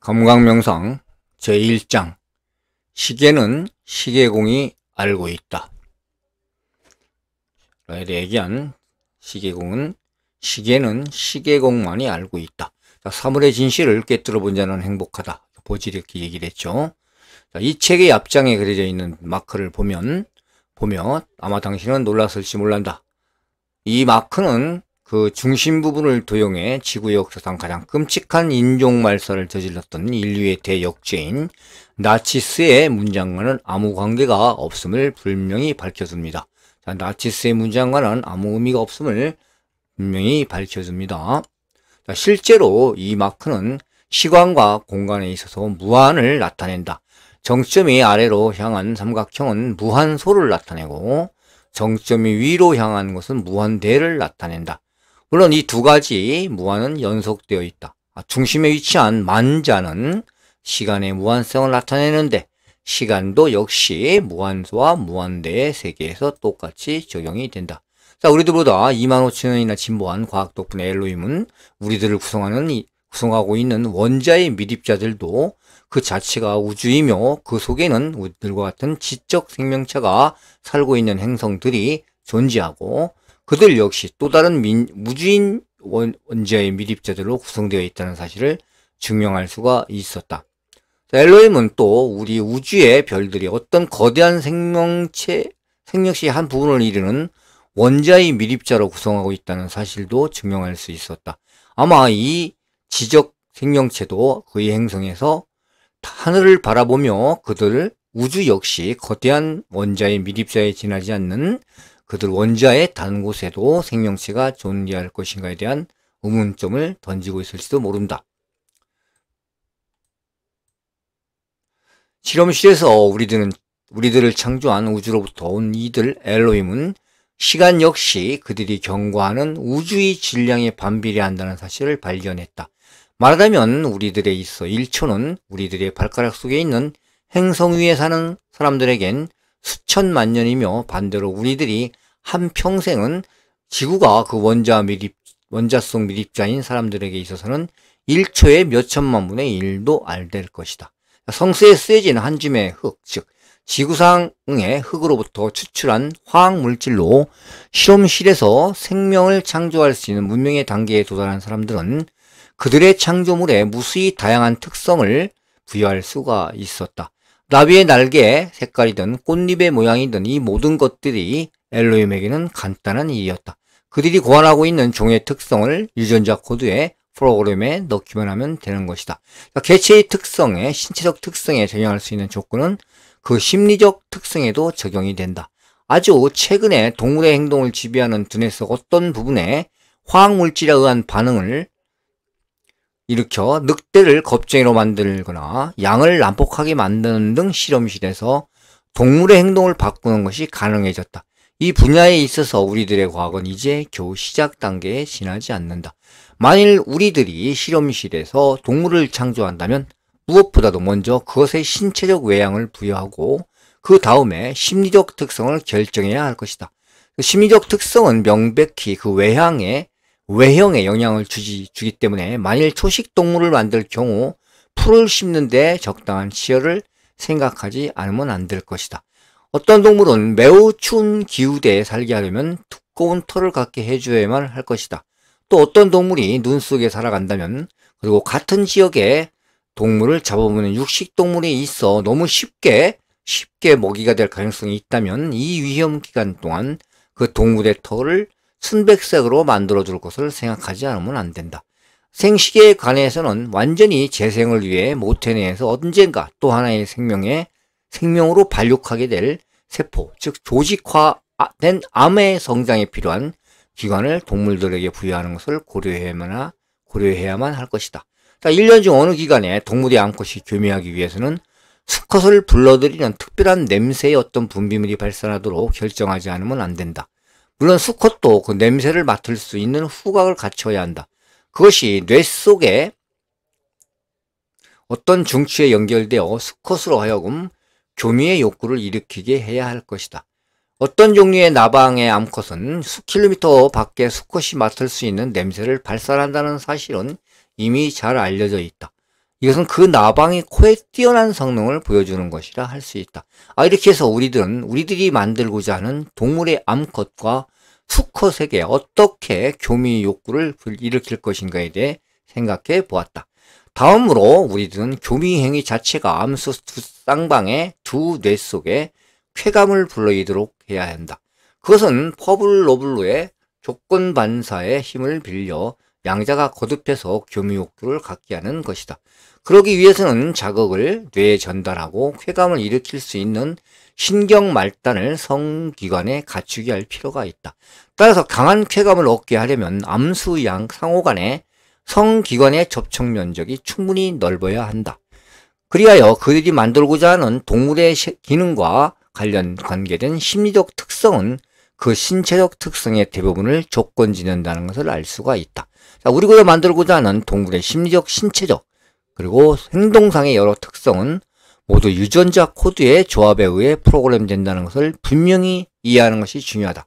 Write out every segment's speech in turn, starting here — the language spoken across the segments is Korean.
감각명상 제1장 시계는 시계공이 알고 있다. 라에 얘기한 시계는 시계공만이 알고 있다. 자, 사물의 진실을 깨뜨려 본 자는 행복하다. 보지 이렇게 얘기를 했죠. 자, 이 책의 앞장에 그려져 있는 마크를 보면 아마 당신은 놀랐을지 몰란다. 이 마크는 그 중심 부분을 도용해 지구 역사상 가장 끔찍한 인종 말살을 저질렀던 인류의 대역죄인 나치스의 문장과는 아무 관계가 없음을 분명히 밝혀줍니다. 자, 나치스의 문장과는 아무 의미가 없음을 분명히 밝혀줍니다. 자, 실제로 이 마크는 시간과 공간에 있어서 무한을 나타낸다. 정점이 아래로 향한 삼각형은 무한소를 나타내고 정점이 위로 향한 것은 무한대를 나타낸다. 물론 이 두 가지 무한은 연속되어 있다. 중심에 위치한 만자는 시간의 무한성을 나타내는데 시간도 역시 무한소와 무한대의 세계에서 똑같이 적용이 된다. 자, 우리들보다 25,000년이나 진보한 과학 덕분에 엘로힘은 우리들을 구성하고 있는 원자의 미립자들도 그 자체가 우주이며 그 속에는 우리들과 같은 지적 생명체가 살고 있는 행성들이 존재하고 그들 역시 또 다른 무주인 원자의 미립자들로 구성되어 있다는 사실을 증명할 수가 있었다. 자, 엘로힘은 또 우리 우주의 별들이 어떤 거대한 생명체의 한 부분을 이루는 원자의 미립자로 구성하고 있다는 사실도 증명할 수 있었다. 아마 이 지적 생명체도 그의 행성에서 하늘을 바라보며 그들 우주 역시 거대한 원자의 미립자에 지나지 않는 그들 원자의 다른 곳에도 생명체가 존재할 것인가에 대한 의문점을 던지고 있을지도 모른다. 실험실에서 우리들을 창조한 우주로부터 온 이들 엘로힘은 시간 역시 그들이 경고하는 우주의 질량에 반비례한다는 사실을 발견했다. 말하자면 우리들에 있어 1초는 우리들의 발가락 속에 있는 행성 위에 사는 사람들에겐 수천만 년이며 반대로 우리들이 한평생은 지구가 그 원자성 미립자인 사람들에게 있어서는 1초에 몇천만 분의 1도 안 될 것이다. 성스에 쓰여진 한 줌의 흙, 즉 지구상의 흙으로부터 추출한 화학물질로 실험실에서 생명을 창조할 수 있는 문명의 단계에 도달한 사람들은 그들의 창조물에 무수히 다양한 특성을 부여할 수가 있었다. 나비의 날개 색깔이든 꽃잎의 모양이든 이 모든 것들이 엘로힘에게는 간단한 일이었다. 그들이 고안하고 있는 종의 특성을 유전자 코드의 프로그램에 넣기만 하면 되는 것이다. 개체의 특성에 신체적 특성에 적용할 수 있는 조건은 그 심리적 특성에도 적용이 된다. 아주 최근에 동물의 행동을 지배하는 두뇌 속 어떤 부분에 화학물질에 의한 반응을 일으켜 늑대를 겁쟁이로 만들거나 양을 난폭하게 만드는 등 실험실에서 동물의 행동을 바꾸는 것이 가능해졌다. 이 분야에 있어서 우리들의 과학은 이제 겨우 시작 단계에 지나지 않는다. 만일 우리들이 실험실에서 동물을 창조한다면 무엇보다도 먼저 그것의 신체적 외양을 부여하고 그 다음에 심리적 특성을 결정해야 할 것이다. 심리적 특성은 명백히 그 외형에 영향을 주기 때문에 만일 초식 동물을 만들 경우 풀을 심는 데 적당한 치열을 생각하지 않으면 안 될 것이다. 어떤 동물은 매우 추운 기후대에 살게 하려면 두꺼운 털을 갖게 해줘야만 할 것이다. 또 어떤 동물이 눈 속에 살아간다면 그리고 같은 지역에 동물을 잡아보는 육식동물이 있어 너무 쉽게 먹이가 될 가능성이 있다면 이 위험 기간 동안 그 동물의 털을 순백색으로 만들어줄 것을 생각하지 않으면 안 된다. 생식에 관해서는 완전히 재생을 위해 모태 내에서 언젠가 또 하나의 생명으로 발육하게 될 세포, 즉 조직화된 암의 성장에 필요한 기관을 동물들에게 부여하는 것을 고려해야만 할 것이다. 자, 1년 중 어느 기간에 동물의 암컷이 교미하기 위해서는 수컷을 불러들이는 특별한 냄새의 어떤 분비물이 발산하도록 결정하지 않으면 안 된다. 물론 수컷도 그 냄새를 맡을 수 있는 후각을 갖춰야 한다. 그것이 뇌 속에 어떤 중추에 연결되어 수컷으로 하여금 교미의 욕구를 일으키게 해야 할 것이다. 어떤 종류의 나방의 암컷은 수킬로미터 밖에 수컷이 맡을 수 있는 냄새를 발산한다는 사실은 이미 잘 알려져 있다. 이것은 그 나방이 코에 뛰어난 성능을 보여주는 것이라 할 수 있다. 이렇게 해서 우리들이 만들고자 하는 동물의 암컷과 수컷에게 어떻게 교미 욕구를 일으킬 것인가에 대해 생각해 보았다. 다음으로 우리들은 교미 행위 자체가 암수 두 쌍방의 두 뇌 속에 쾌감을 불러일으도록 해야 한다. 그것은 퍼블로블로의 조건 반사의 힘을 빌려 양자가 거듭해서 교미 욕구를 갖게 하는 것이다. 그러기 위해서는 자극을 뇌에 전달하고 쾌감을 일으킬 수 있는 신경 말단을 성기관에 갖추게 할 필요가 있다. 따라서 강한 쾌감을 얻게 하려면 암수 양 상호 간의 성기관의 접촉 면적이 충분히 넓어야 한다. 그리하여 그들이 만들고자 하는 동물의 기능과 관계된 심리적 특성은 그 신체적 특성의 대부분을 조건 지는다는 것을 알 수가 있다. 자, 우리가 만들고자 하는 동물의 심리적, 신체적, 그리고 행동상의 여러 특성은 모두 유전자 코드의 조합에 의해 프로그램 된다는 것을 분명히 이해하는 것이 중요하다.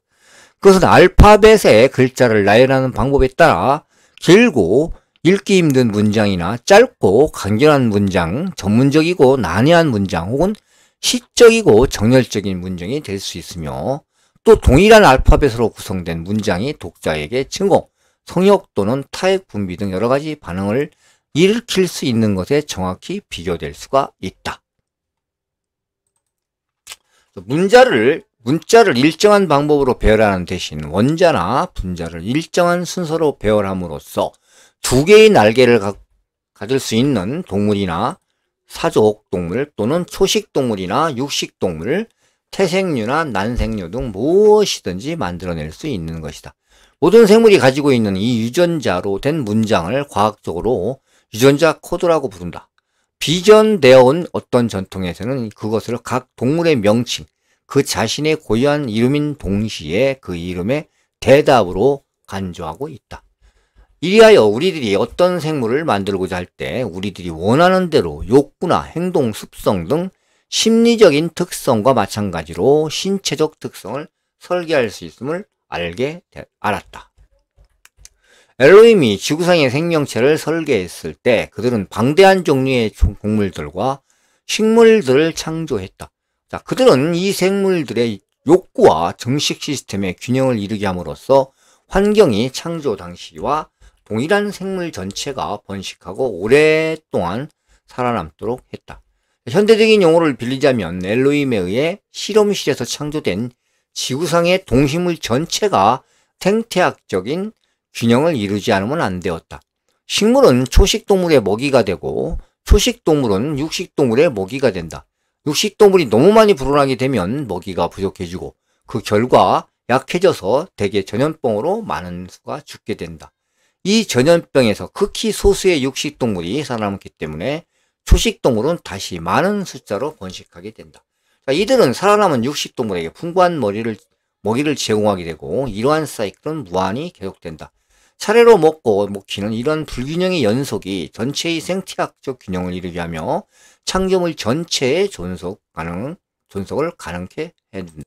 그것은 알파벳의 글자를 나열하는 방법에 따라 길고 읽기 힘든 문장이나 짧고 간결한 문장, 전문적이고 난해한 문장 혹은 시적이고 정열적인 문장이 될 수 있으며 또 동일한 알파벳으로 구성된 문장이 독자에게 증오, 성욕 또는 타액 분비 등 여러 가지 반응을 일으킬 수 있는 것에 정확히 비교될 수가 있다. 문자를 일정한 방법으로 배열하는 대신 원자나 분자를 일정한 순서로 배열함으로써 두 개의 날개를 가질 수 있는 동물이나 사족 동물 또는 초식 동물이나 육식 동물, 태생류나 난생류 등 무엇이든지 만들어낼 수 있는 것이다. 모든 생물이 가지고 있는 이 유전자로 된 문장을 과학적으로 유전자 코드라고 부른다. 비전되어 온 어떤 전통에서는 그것을 각 동물의 명칭, 그 자신의 고유한 이름인 동시에 그 이름의 대답으로 간주하고 있다. 이리하여 우리들이 어떤 생물을 만들고자 할 때 우리들이 원하는 대로 욕구나 행동, 습성 등 심리적인 특성과 마찬가지로 신체적 특성을 설계할 수 있음을 알았다. 엘로힘이 지구상의 생명체를 설계했을 때 그들은 방대한 종류의 동물들과 식물들을 창조했다. 자, 그들은 이 생물들의 욕구와 정식 시스템의 균형을 이루게 함으로써 환경이 창조 당시와 동일한 생물 전체가 번식하고 오랫동안 살아남도록 했다. 현대적인 용어를 빌리자면 엘로힘에 의해 실험실에서 창조된 지구상의 동식물 전체가 생태학적인 균형을 이루지 않으면 안 되었다. 식물은 초식동물의 먹이가 되고 초식동물은 육식동물의 먹이가 된다. 육식동물이 너무 많이 불어나게 되면 먹이가 부족해지고 그 결과 약해져서 대개 전염병으로 많은 수가 죽게 된다. 이 전염병에서 극히 소수의 육식동물이 살아남기 때문에 초식동물은 다시 많은 숫자로 번식하게 된다. 자, 이들은 살아남은 육식동물에게 풍부한 먹이를 제공하게 되고 이러한 사이클은 무한히 계속된다. 차례로 먹기는 이런 불균형의 연속이 전체의 생태학적 균형을 이루게 하며 창조물 전체의 존속을 가능케 해준다.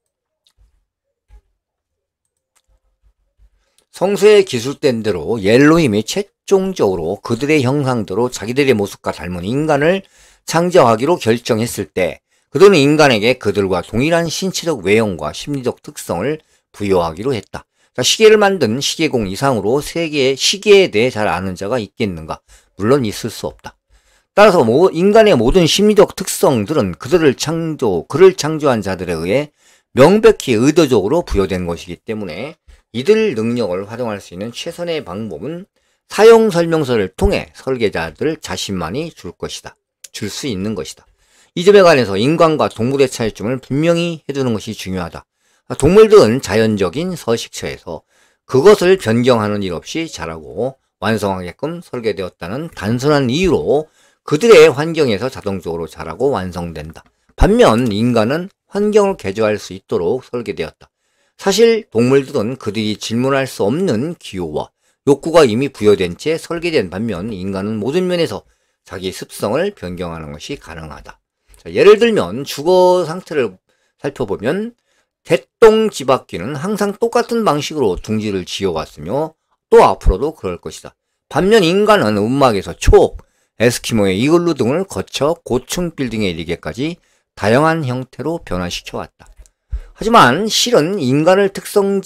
성서의 기술된 대로 엘로힘이 최종적으로 그들의 형상대로 자기들의 모습과 닮은 인간을 창조하기로 결정했을 때 그들은 인간에게 그들과 동일한 신체적 외형과 심리적 특성을 부여하기로 했다. 자, 시계를 만든 시계공 이상으로 시계에 대해 잘 아는 자가 있겠는가? 물론 있을 수 없다. 따라서 인간의 모든 심리적 특성들은 그를 창조한 자들에 의해 명백히 의도적으로 부여된 것이기 때문에 이들 능력을 활용할 수 있는 최선의 방법은 사용 설명서를 통해 설계자들 자신만이 줄 수 있는 것이다. 이 점에 관해서 인간과 동물의 차이점을 분명히 해두는 것이 중요하다. 동물들은 자연적인 서식처에서 그것을 변경하는 일 없이 자라고 완성하게끔 설계되었다는 단순한 이유로 그들의 환경에서 자동적으로 자라고 완성된다. 반면 인간은 환경을 개조할 수 있도록 설계되었다. 사실 동물들은 그들이 질문할 수 없는 기호와 욕구가 이미 부여된 채 설계된 반면 인간은 모든 면에서 자기 습성을 변경하는 것이 가능하다. 자, 예를 들면 주거 상태를 살펴보면 개똥집악기는 항상 똑같은 방식으로 둥지를 지어왔으며 또 앞으로도 그럴 것이다. 반면 인간은 움막에서 에스키모의 이글루 등을 거쳐 고층 빌딩에 이르기까지 다양한 형태로 변화시켜 왔다. 하지만 실은 인간을 특징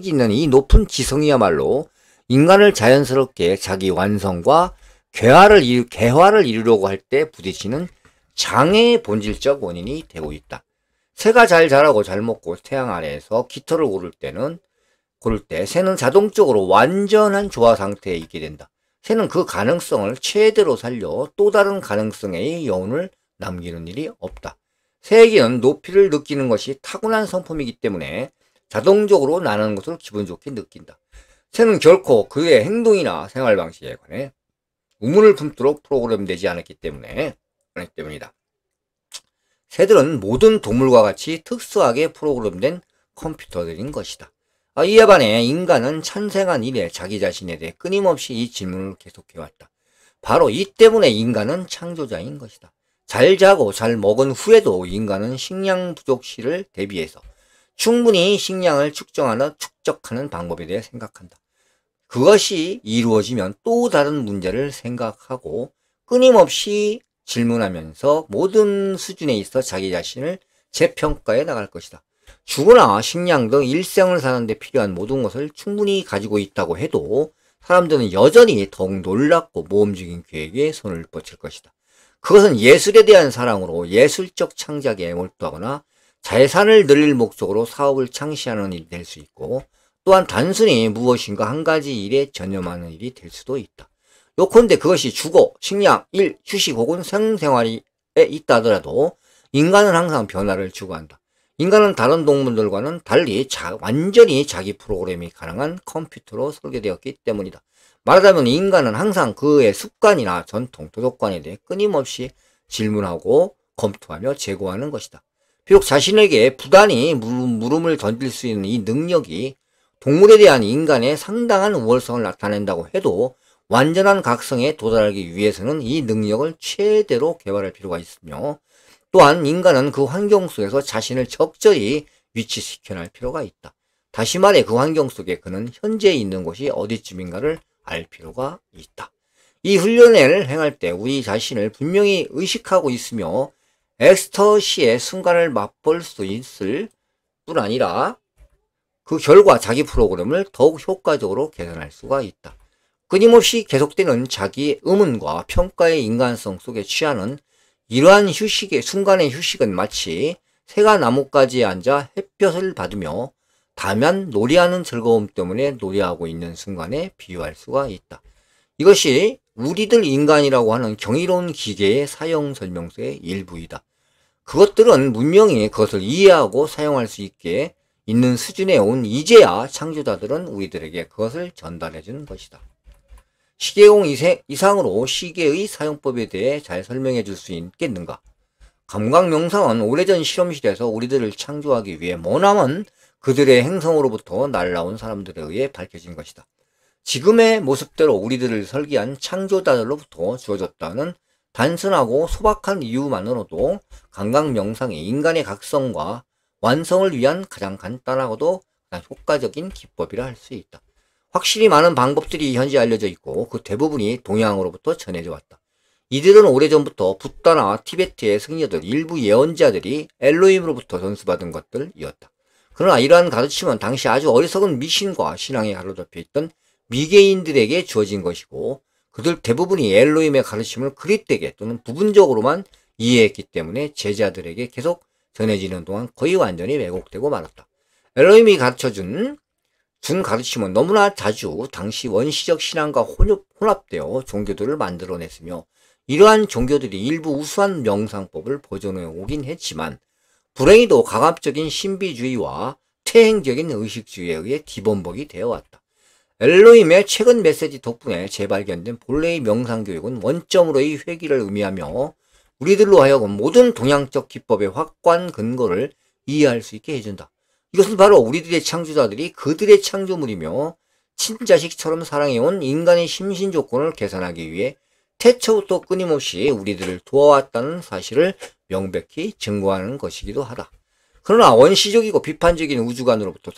짓는 이 높은 지성이야말로 인간을 자연스럽게 자기 완성과 개화를 이루려고 할 때 부딪히는 장애의 본질적 원인이 되고 있다. 새가 잘 자라고 잘 먹고 태양 아래에서 깃털을 고를 때 새는 자동적으로 완전한 조화 상태에 있게 된다. 새는 그 가능성을 최대로 살려 또 다른 가능성의 여운을 남기는 일이 없다. 새에게는 높이를 느끼는 것이 타고난 성품이기 때문에 자동적으로 나는 것을 기분 좋게 느낀다. 새는 결코 그의 행동이나 생활 방식에 관해 의문을 품도록 프로그램되지 않았기 때문이다. 새들은 모든 동물과 같이 특수하게 프로그램된 컴퓨터들인 것이다. 이에 반해 인간은 탄생한 이래 자기 자신에 대해 끊임없이 이 질문을 계속해왔다. 바로 이 때문에 인간은 창조자인 것이다. 잘 자고 잘 먹은 후에도 인간은 식량 부족 시를 대비해서 충분히 식량을 축적하는 방법에 대해 생각한다. 그것이 이루어지면 또 다른 문제를 생각하고 끊임없이 질문하면서 모든 수준에 있어 자기 자신을 재평가해 나갈 것이다. 주거나 식량 등 일생을 사는데 필요한 모든 것을 충분히 가지고 있다고 해도 사람들은 여전히 더욱 놀랍고 모험적인 계획에 손을 뻗칠 것이다. 그것은 예술에 대한 사랑으로 예술적 창작에 몰두하거나 자산을 늘릴 목적으로 사업을 창시하는 일이 될 수 있고, 또한 단순히 무엇인가 한 가지 일에 전념하는 일이 될 수도 있다. 요컨대 그것이 주거, 식량, 일, 휴식 혹은 생생활에 있다 하더라도 인간은 항상 변화를 추구한다. 인간은 다른 동물들과는 달리 완전히 자기 프로그램이 가능한 컴퓨터로 설계되었기 때문이다. 말하자면 인간은 항상 그의 습관이나 전통, 도덕관에 대해 끊임없이 질문하고 검토하며 재고하는 것이다. 비록 자신에게 부단히 물음을 던질 수 있는 이 능력이 동물에 대한 인간의 상당한 우월성을 나타낸다고 해도 완전한 각성에 도달하기 위해서는 이 능력을 최대로 개발할 필요가 있으며, 또한 인간은 그 환경 속에서 자신을 적절히 위치시켜낼 필요가 있다. 다시 말해 그 환경 속에 그는 현재 있는 곳이 어디쯤인가를 알 필요가 있다. 이 훈련을 행할 때 우리 자신을 분명히 의식하고 있으며 엑스터시의 순간을 맛볼 수 있을 뿐 아니라 그 결과 자기 프로그램을 더욱 효과적으로 개선할 수가 있다. 끊임없이 계속되는 자기 의문과 평가의 인간성 속에 취하는 이러한 순간의 휴식은 마치 새가 나뭇가지에 앉아 햇볕을 받으며 다만 놀이하는 즐거움 때문에 놀이하고 있는 순간에 비유할 수가 있다. 이것이 우리들 인간이라고 하는 경이로운 기계의 사용 설명서의 일부이다. 그것들은 분명히 그것을 이해하고 사용할 수 있게 있는 수준에 온 이제야 창조자들은 우리들에게 그것을 전달해 주는 것이다. 시계공 이상으로 시계의 사용법에 대해 잘 설명해 줄 수 있겠는가? 감각명상은 오래전 실험실에서 우리들을 창조하기 위해 머나먼 그들의 행성으로부터 날라온 사람들에 의해 밝혀진 것이다. 지금의 모습대로 우리들을 설계한 창조자들로부터 주어졌다는 단순하고 소박한 이유만으로도 감각명상이 인간의 각성과 완성을 위한 가장 간단하고도 가장 효과적인 기법이라 할 수 있다. 확실히 많은 방법들이 현재 알려져 있고 그 대부분이 동양으로부터 전해져 왔다. 이들은 오래전부터 붓다나 티베트의 승려들, 일부 예언자들이 엘로힘으로부터 전수받은 것들이었다. 그러나 이러한 가르침은 당시 아주 어리석은 미신과 신앙에 가로잡혀 있던 미개인들에게 주어진 것이고, 그들 대부분이 엘로힘의 가르침을 그릇되게 또는 부분적으로만 이해했기 때문에 제자들에게 계속 전해지는 동안 거의 완전히 왜곡되고 말았다. 엘로힘이 가르쳐준 가르침은 너무나 자주 당시 원시적 신앙과 혼합되어 종교들을 만들어냈으며, 이러한 종교들이 일부 우수한 명상법을 보존해 오긴 했지만 불행히도 강압적인 신비주의와 퇴행적인 의식주의에 의해 뒤범벅이 되어왔다. 엘로힘의 최근 메시지 덕분에 재발견된 본래의 명상교육은 원점으로의 회귀를 의미하며 우리들로 하여금 모든 동양적 기법의 확고한 근거를 이해할 수 있게 해준다. 이것은 바로 우리들의 창조자들이 그들의 창조물이며 친자식처럼 사랑해온 인간의 심신 조건을 개선하기 위해 태초부터 끊임없이 우리들을 도와왔다는 사실을 명백히 증거하는 것이기도 하다. 그러나 원시적이고 비판적인 우주관으로부터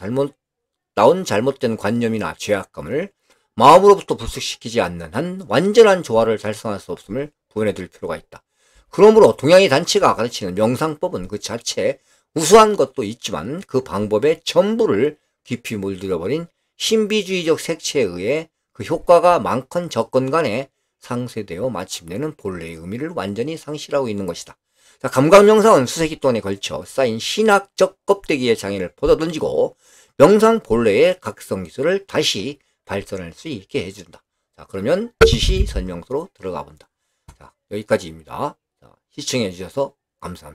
나온 잘못된 관념이나 죄악감을 마음으로부터 불식시키지 않는 한 완전한 조화를 달성할 수 없음을 부연해둘 필요가 있다. 그러므로 동양의 단체가 가르치는 명상법은 그 자체에 우수한 것도 있지만 그 방법의 전부를 깊이 물들여버린 신비주의적 색채에 의해 그 효과가 많건 적건 간에 상쇄되어 마침내는 본래의 의미를 완전히 상실하고 있는 것이다. 자, 감각명상은 수세기 동안에 걸쳐 쌓인 신학적 껍데기의 장애를 벗어던지고 명상 본래의 각성기술을 다시 발전할 수 있게 해준다. 자, 그러면 지시 설명서로 들어가 본다. 자, 여기까지입니다. 자, 시청해 주셔서 감사합니다.